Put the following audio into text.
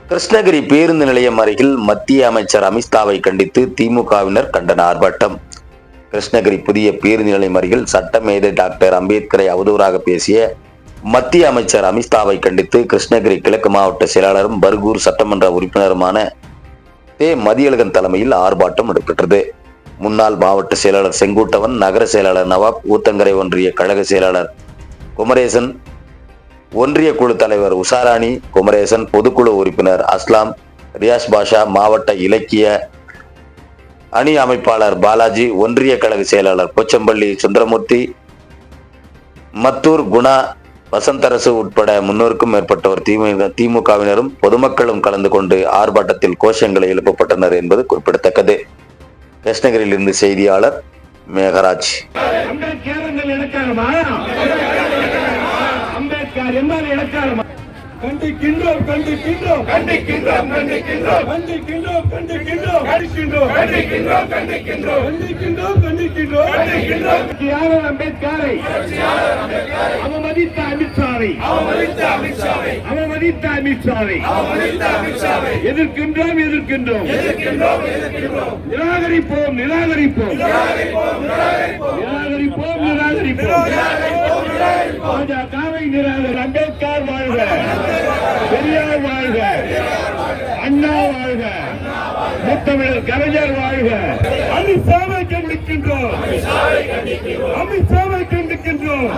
கிருஷ்ணகிரி பேருந்து நிலையம் அருகில் மத்திய அமைச்சர் அமித்ஷாவை கண்டித்து திமுகவினர் கண்டன ஆர்ப்பாட்டம். கிருஷ்ணகிரி புதிய பேருந்து நிலையம் அருகில் சட்டமேதை டாக்டர் அம்பேத்கரை அவதூறாக பேசிய மத்திய அமைச்சர் அமித்ஷாவை கண்டித்து கிருஷ்ணகிரி கிழக்கு மாவட்ட செயலாளரும் பர்கூர் சட்டமன்ற உறுப்பினருமான மதியழகன் தலைமையில் ஆர்ப்பாட்டம் நடைபெற்றது. முன்னாள் மாவட்ட செயலாளர் செங்குட்டவன், நகர செயலாளர் நவாப், ஊத்தங்கரை ஒன்றிய கழக செயலாளர் குமரேசன், ஒன்றிய குழு தலைவர் உஷாராணி, குமரேசன், பொதுக்குழு உறுப்பினர் அஸ்லாம், ரியாஸ் பாஷா, மாவட்ட இலக்கிய அணி அமைப்பாளர் பாலாஜி, ஒன்றிய கழக செயலாளர் போச்சம்பள்ளி சுந்தரமூர்த்தி, மத்தூர் குணா, வசந்தரசு உட்பட 300க்கும் மேற்பட்டோர் திமுகவினரும் பொதுமக்களும் கலந்து கொண்டு ஆர்ப்பாட்டத்தில் கோஷங்களை எழுப்பப்பட்டனர் என்பது குறிப்பிடத்தக்கது. கிருஷ்ணகிரியிலிருந்து செய்தியாளர் மேகராஜ். கண்டிக்கின்றோம் கண்டிக்கின்றோம் கண்டிக்கின்றோம் கண்டிக்கின்றோம் கண்டிக்கின்றோம் கண்டிக்கின்றோம் கண்டிக்கின்றோம் கண்டிக்கின்றோம் கண்டிக்கின்றோம் கண்டிக்கின்றோம் கண்டிக்கின்றோம் கண்டிக்கின்றோம் யார் அம்பேத்கரை அவமதித்த அமித்ஷாவை அவமதித்த அமித்ஷாவை அவமதித்த அமித்ஷாவை அவமதித்த அமித்ஷாவை எதிர்க்கின்றோம் எதிர்க்கின்றோம் எதிர்க்கின்றோம் எதிர்க்கின்றோம் நிராகரிப்போம் நிராகரிப்போம் நிராகரிப்போம் நிராகரிப்போம் நிராகரிப்போம் பாஜகவை நிராகரி. அம்பேத்கர் வாழ்க, பெரியார் வாழ்க, அண்ணா வாழ்க, முத்தமிழர் கலைஞர் வாழ்க. அமித்ஷாவை கண்டிக்கின்றோம், அமித்ஷாவை கண்டிக்கின்றோம்.